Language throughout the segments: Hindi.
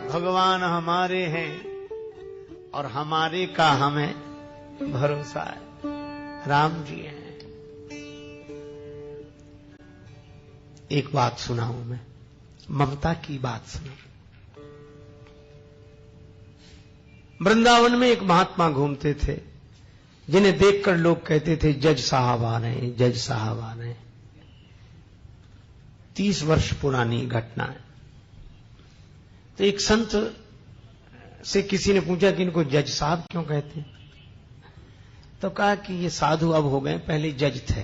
भगवान हमारे हैं और हमारे का हमें भरोसा है। राम जी हैं। एक बात सुनाऊं मैं, ममता की बात सुना। वृंदावन में एक महात्मा घूमते थे, जिन्हें देखकर लोग कहते थे जज साहब आ रहे हैं, जज साहब आ रहे हैं। 30 वर्ष पुरानी घटना है। तो एक संत से किसी ने पूछा कि इनको जज साहब क्यों कहते हैं? तो कहा कि ये साधु अब हो गए, पहले जज थे,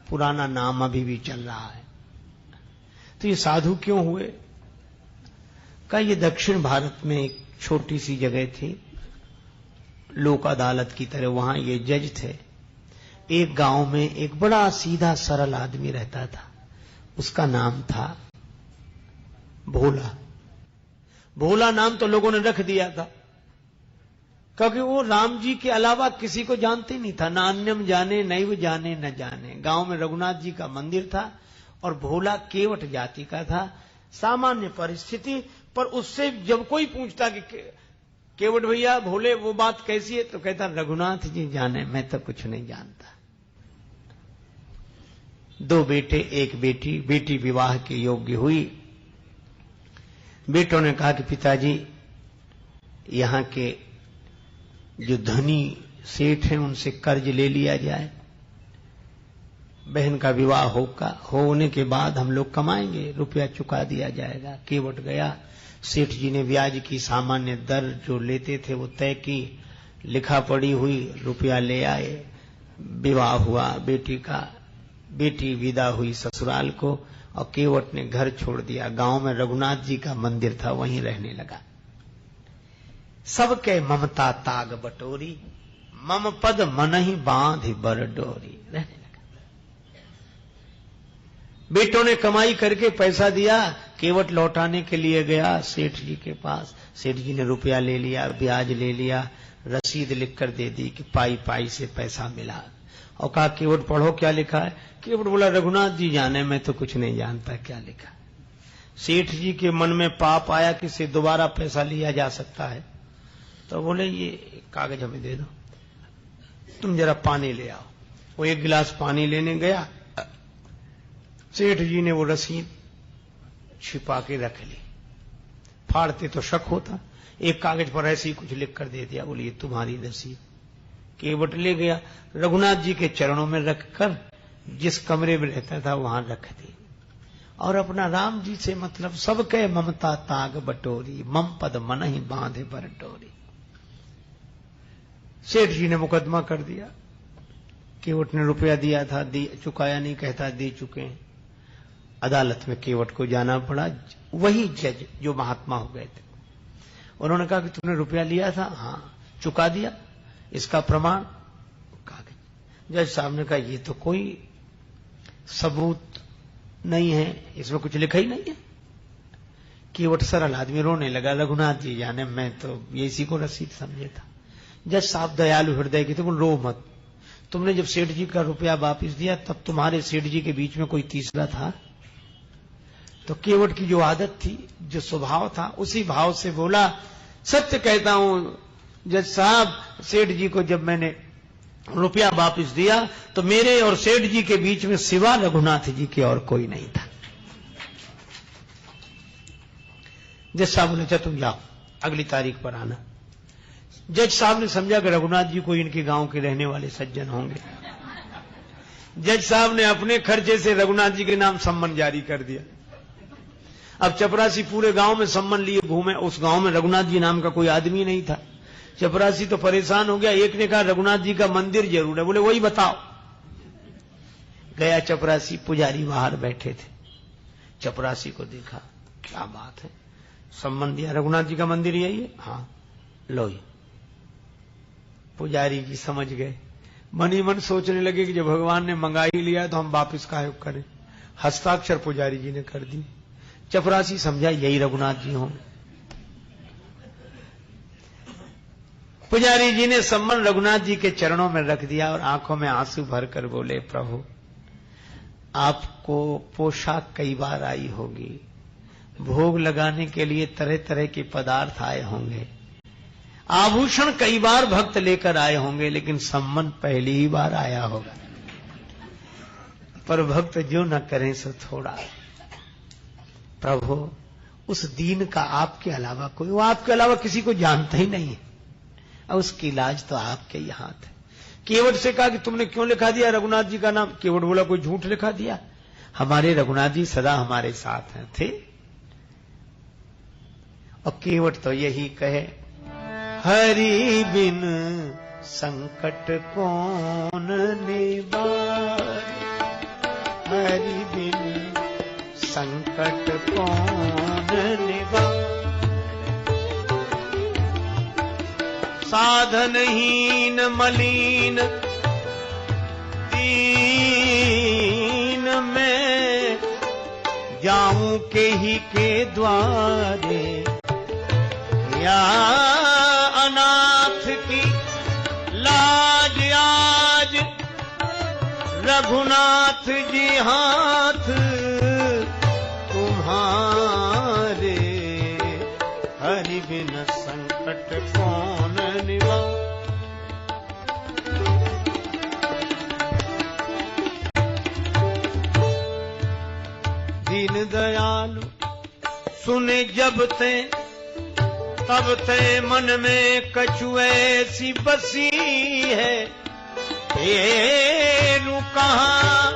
पुराना नाम अभी भी चल रहा है। तो ये साधु क्यों हुए? कहा ये दक्षिण भारत में एक छोटी सी जगह थी, लोक अदालत की तरह, वहां ये जज थे। एक गांव में एक बड़ा सीधा सरल आदमी रहता था, उसका नाम था भोला। भोला नाम तो लोगों ने रख दिया था क्योंकि वो राम जी के अलावा किसी को जानते नहीं था, ना अन्यम जाने नैव जाने न जाने। गांव में रघुनाथ जी का मंदिर था और भोला केवट जाति का था। सामान्य परिस्थिति पर उससे जब कोई पूछता कि केवट भैया भोले वो बात कैसी है, तो कहता रघुनाथ जी जाने, मैं तो कुछ नहीं जानता। 2 बेटे 1 बेटी, बेटी विवाह के योग्य हुई। बेटों ने कहा कि पिताजी यहां के जो धनी सेठ हैं उनसे कर्ज ले लिया जाए, बहन का विवाह होने के बाद हम लोग कमाएंगे, रुपया चुका दिया जाएगा। केवट गया, सेठ जी ने ब्याज की सामान्य दर जो लेते थे वो तय की, लिखा पड़ी हुई, रुपया ले आए, विवाह हुआ बेटी का। बेटी विदा हुई ससुराल को और केवट ने घर छोड़ दिया। गांव में रघुनाथ जी का मंदिर था, वहीं रहने लगा। सबके ममता ताग बटोरी, मम पद मन ही बांध बर डोरी, रहने लगा। बेटों ने कमाई करके पैसा दिया, केवट लौटाने के लिए गया सेठ जी के पास। सेठ जी ने रुपया ले लिया, ब्याज ले लिया, रसीद लिखकर दे दी कि पाई पाई से पैसा मिला। और कहा केवट पढ़ो क्या लिखा है। केवट बोला रघुनाथ जी जाने, मैं तो कुछ नहीं जानता क्या लिखा। सेठ जी के मन में पाप आया कि इससे दोबारा पैसा लिया जा सकता है, तो बोले ये कागज हमें दे दो, तुम जरा पानी ले आओ। वो 1 गिलास पानी लेने गया, सेठ जी ने वो रसीद छिपा के रख ली। फाड़ते तो शक होता, एक कागज पर ऐसे ही कुछ लिख कर दे दिया, बोलिए तुम्हारी रसीद। केवट ले गया, रघुनाथ जी के चरणों में रखकर जिस कमरे में रहता था वहां रख दी और अपना राम जी से मतलब सबके ममता ताग बटोरी, मम पद मन ही बांधे बर डोरी। सेठ जी ने मुकदमा कर दिया। केवट ने रुपया दिया था, चुकाया नहीं, कहता दे चुके हैं। अदालत में केवट को जाना पड़ा। वही जज जो महात्मा हो गए थे, उन्होंने कहा कि तुमने रुपया लिया था? हाँ। चुका दिया? इसका प्रमाण? कागज। जज साहब ने कहा ये तो कोई सबूत नहीं है, इसमें कुछ लिखा ही नहीं है। केवट सरल आदमी रोने लगा, रघुनाथ जी जाने, मैं तो ये इसी को रसीद समझे था। जज साहब दयालु हृदय की, तो रो मत, तुमने जब सेठ जी का रुपया वापस दिया तब तुम्हारे सेठ जी के बीच में कोई तीसरा था? तो केवट की जो आदत थी, जो स्वभाव था, उसी भाव से बोला सत्य कहता हूं जज साहब, सेठ जी को जब मैंने रुपया वापस दिया तो मेरे और सेठ जी के बीच में सिवा रघुनाथ जी के और कोई नहीं था। जज साहब ने कहा तुम जाओ, अगली तारीख पर आना। जज साहब ने समझा कि रघुनाथ जी कोई इनके गांव के रहने वाले सज्जन होंगे। जज साहब ने अपने खर्चे से रघुनाथ जी के नाम सम्मन जारी कर दिया। अब चपरासी पूरे गांव में सम्मन लिए घूमे, उस गांव में रघुनाथ जी नाम का कोई आदमी नहीं था। चपरासी तो परेशान हो गया। एक ने कहा रघुनाथ जी का मंदिर जरूर है, बोले वही बताओ। गया चपरासी, पुजारी बाहर बैठे थे। चपरासी को देखा, क्या बात है, सम्मन दिया, रघुनाथ जी का मंदिर यही है? हाँ, लो ही। पुजारी जी समझ गए, मन ही मन सोचने लगे कि जब भगवान ने मंगा ही लिया तो हम वापिस काहे करें। हस्ताक्षर पुजारी जी ने कर दी। चपरासी समझा यही रघुनाथ जी हों। पुजारी जी ने सम्मन रघुनाथ जी के चरणों में रख दिया और आंखों में आंसू भरकर बोले प्रभु आपको पोशाक कई बार आई होगी, भोग लगाने के लिए तरह तरह के पदार्थ आए होंगे, आभूषण कई बार भक्त लेकर आए होंगे, लेकिन सम्मान पहली ही बार आया होगा। पर भक्त जो न करें सो थोड़ा। प्रभु उस दीन का आपके अलावा कोई, वो आपके अलावा किसी को जानता ही नहीं है, और उसकी इलाज तो आपके ही हाथ है। केवट से कहा कि तुमने क्यों लिखा दिया रघुनाथ जी का नाम? केवट बोला कोई झूठ लिखा दिया, हमारे रघुनाथ जी सदा हमारे साथ हैं थे। और केवट तो यही कहे, हरि बिन संकट कौन निवारे, हरि बिन संकट कौन निवारे, साधनहीन मलिन दीन में जाऊं के ही के द्वारे, या अनाथ की लाज आज रघुनाथ जी हाथ तुम्हारे, हरि बिन संकट कौन निवारे। दीन दयालु सुने जब ते, तब ते मन में कछु ऐसी बसी है, तेरू कहां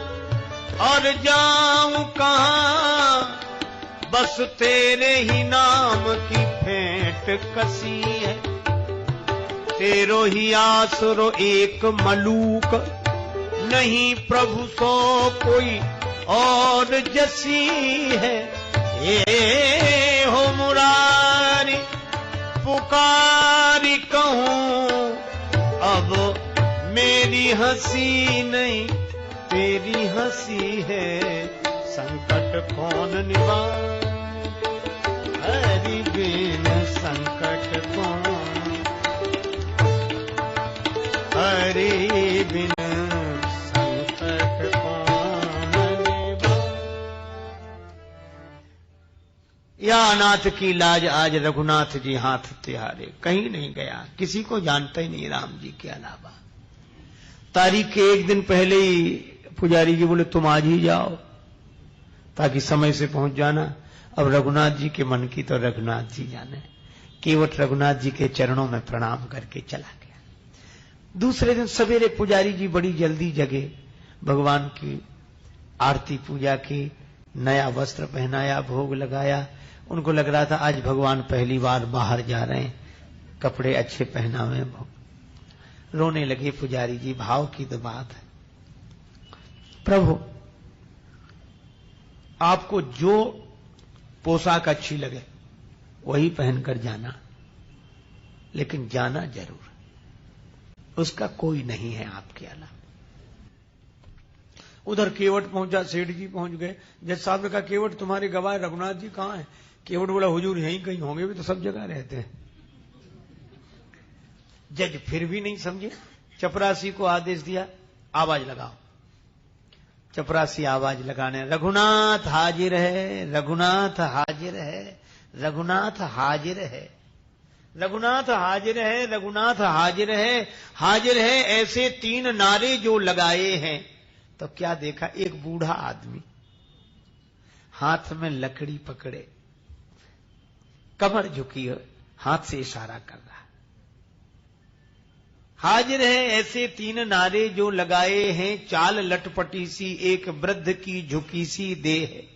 और जाऊं कहां, बस तेरे ही नाम की फेंट कसी है। तेरो ही आसरो एक मलूक, नहीं प्रभु सो कोई और जसी है। ये हो मुरारी पुकारी कहूं, अब मेरी हंसी नहीं तेरी हंसी है, संकट कौन निवारे, हरि बिन संकट कौन, हरि बिन संकट कौन निवारे। या अनाथ की लाज आज रघुनाथ जी हाथ तिहारे, कहीं नहीं गया, किसी को जानता ही नहीं राम जी के अलावा। तारीख के एक दिन पहले ही पुजारी जी बोले तुम आज ही जाओ ताकि समय से पहुंच जाना। अब रघुनाथ जी के मन की तो रघुनाथ जी जाने। केवट रघुनाथ जी के चरणों में प्रणाम करके चला गया। दूसरे दिन सवेरे पुजारी जी बड़ी जल्दी जगे, भगवान की आरती पूजा की, नया वस्त्र पहनाया, भोग लगाया। उनको लग रहा था आज भगवान पहली बार बाहर जा रहे हैं, कपड़े अच्छे पहनावे हैं। रोने लगे पुजारी जी, भाव की तो बात है। प्रभु आपको जो पोशाक अच्छी लगे वही पहनकर जाना, लेकिन जाना जरूर, उसका कोई नहीं है आपके अलावा। उधर केवट पहुंचा, सेठ जी पहुंच गए। जज साहब ने कहा केवट तुम्हारे गवाह रघुनाथ जी कहां हैं? केवट बोला हुजूर यहीं कहीं होंगे, भी तो सब जगह रहते हैं। जज फिर भी नहीं समझे, चपरासी को आदेश दिया आवाज लगाओ। चपरासी आवाज लगाने, रघुनाथ हाजिर है, रघुनाथ हाजिर है, रघुनाथ हाजिर है, रघुनाथ हाजिर है, रघुनाथ हाजिर है, हाजिर है। ऐसे 3 नारे जो लगाए हैं तो क्या देखा, एक बूढ़ा आदमी हाथ में लकड़ी पकड़े, कमर झुकी है, हाथ से इशारा कर रहा। हाजिर है ऐसे 3 नारे जो लगाए हैं, चाल लटपटी सी एक वृद्ध की झुकी सी देह,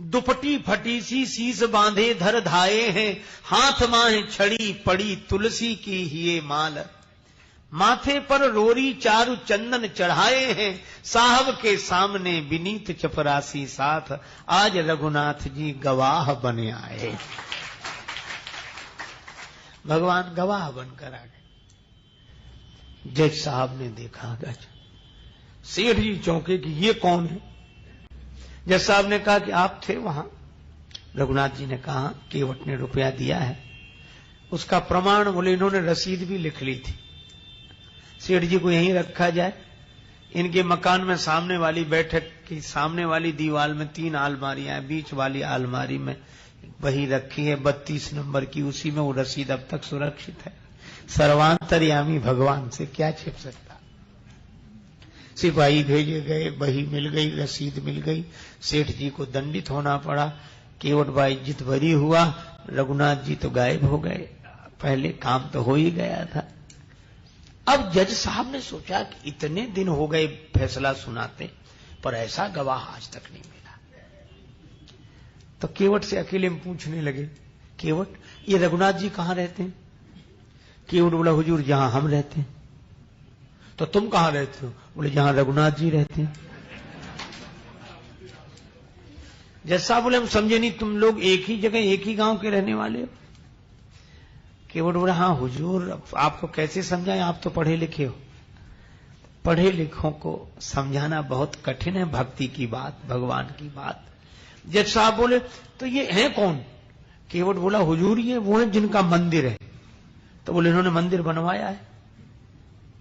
दुपटी फटी सी शीस बांधे धर धाये हैं, हाथ माहे छड़ी पड़ी तुलसी की हिये माल, माथे पर रोरी चारु चंदन चढ़ाए हैं, साहब के सामने विनीत चपरासी साथ, आज रघुनाथ जी गवाह बने आए। भगवान गवाह बनकर आ गए। जज साहब ने देखा, गज सेठ जी चौंके कि ये कौन है? जज साहब ने कहा कि आप थे वहां। रघुनाथ जी ने कहा केवट ने रुपया दिया है, उसका प्रमाण बोले इन्होंने रसीद भी लिख ली थी, सेठ जी को यहीं रखा जाए। इनके मकान में सामने वाली बैठक की सामने वाली दीवार में 3 अलमारियां हैं, बीच वाली अलमारी में बही रखी है 32 नंबर की, उसी में वो रसीद अब तक सुरक्षित है। सर्वांतर्यामी भगवान से क्या छिप सकता। सिपाही भेजे गए, बही मिल गई, रसीद मिल गई, सेठ जी को दंडित होना पड़ा। केवट भाई इज्जत भरी हुआ, रघुनाथ जी तो गायब हो गए, पहले काम तो हो ही गया था। अब जज साहब ने सोचा कि इतने दिन हो गए फैसला सुनाते, पर ऐसा गवाह आज तक नहीं मिला। तो केवट से अकेले में पूछने लगे, केवट ये रघुनाथ जी कहां रहते हैं? केवट बोला, हुजूर जहां हम रहते हैं। तो तुम कहां रहते हो? बोले जहां रघुनाथ जी रहते हैं। जज साहब बोले, हम समझे नहीं, तुम लोग एक ही जगह एक ही गांव के रहने वाले हो? केवट बोला, हाँ हुजूर, आपको कैसे समझाएं, आप तो पढ़े लिखे हो। पढ़े लिखों को समझाना बहुत कठिन है, भक्ति की बात, भगवान की बात। जज साहब बोले, तो ये हैं कौन? केवट बोला, हुजूर ये वो है जिनका मंदिर है। तो बोले, इन्होंने मंदिर बनवाया है?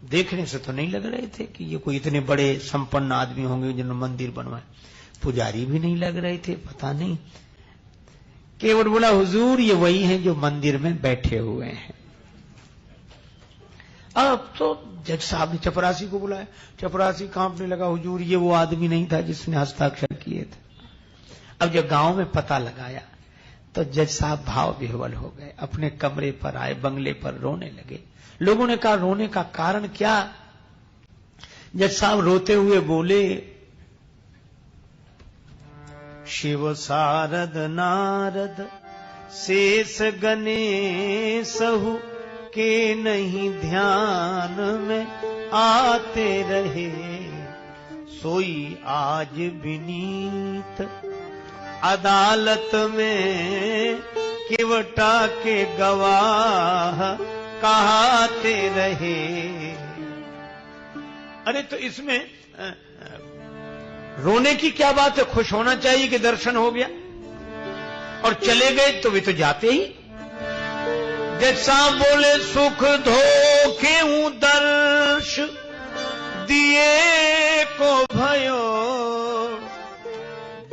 देखने से तो नहीं लग रहे थे कि ये कोई इतने बड़े संपन्न आदमी होंगे जिन्होंने मंदिर बनवाया। पुजारी भी नहीं लग रहे थे, पता नहीं। केवट बोला, हुजूर ये वही हैं जो मंदिर में बैठे हुए हैं। अब तो जज साहब ने चपरासी को बुलाया। चपरासी कांपने लगा, हुजूर ये वो आदमी नहीं था जिसने हस्ताक्षर किए थे। अब जब गांव में पता लगाया तो जज साहब भाव विह्वल हो गए, अपने कमरे पर आए, बंगले पर रोने लगे। लोगों ने कहा, रोने का कारण क्या? जज साहब रोते हुए बोले, शिव शारद नारद शेष गणेशहु के नहीं ध्यान में आते रहे, सोई आज विनीत अदालत में केवटा के गवाह कहाते रहे। अरे तो इसमें रोने की क्या बात है? खुश होना चाहिए कि दर्शन हो गया। और चले गए तो वे तो जाते ही। जज साहब बोले, सुख धोखे दर्श दिए को भयो,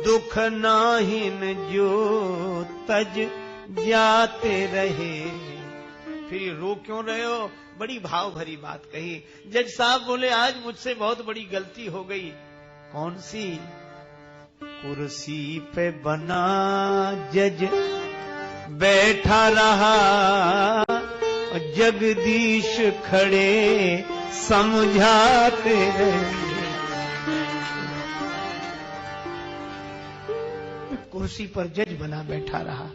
दुख नाहिन जो तज जाते रहे। फिर रो क्यों रहे हो? बड़ी भाव भरी बात कही। जज साहब बोले, आज मुझसे बहुत बड़ी गलती हो गई। कौन सी? कुर्सी पे बना जज बैठा रहा, जगदीश खड़े समझाते रहे। कुर्सी पर जज बना बैठा रहा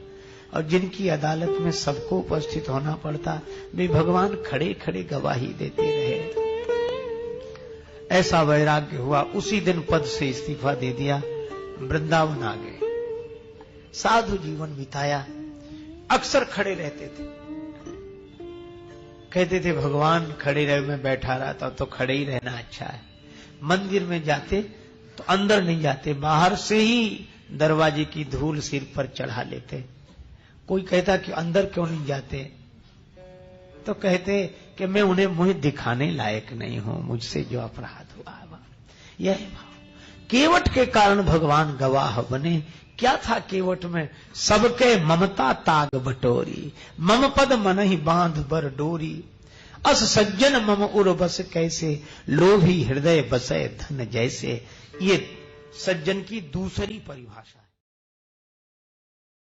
और जिनकी अदालत में सबको उपस्थित होना पड़ता, वे भगवान खड़े खड़े गवाही देते रहे। ऐसा वैराग्य हुआ, उसी दिन पद से इस्तीफा दे दिया, वृंदावन आ गए, साधु जीवन बिताया। अक्सर खड़े रहते थे, कहते थे भगवान खड़े रहे, मैं बैठा रहा था, तो खड़े ही रहना अच्छा है। मंदिर में जाते तो अंदर नहीं जाते, बाहर से ही दरवाजे की धूल सिर पर चढ़ा लेते। कोई कहता कि अंदर क्यों नहीं जाते, तो कहते कि मैं उन्हें मुझे दिखाने लायक नहीं हूं, मुझसे जो अपराध हुआ। यह भाव केवट के कारण भगवान गवाह बने। क्या था केवट में? सबके ममता ताग बटोरी, मम पद मन ही बांध बर डोरी। अस सज्जन मम उर बस कैसे, लोभी हृदय बसे धन जैसे। ये सज्जन की दूसरी परिभाषा है।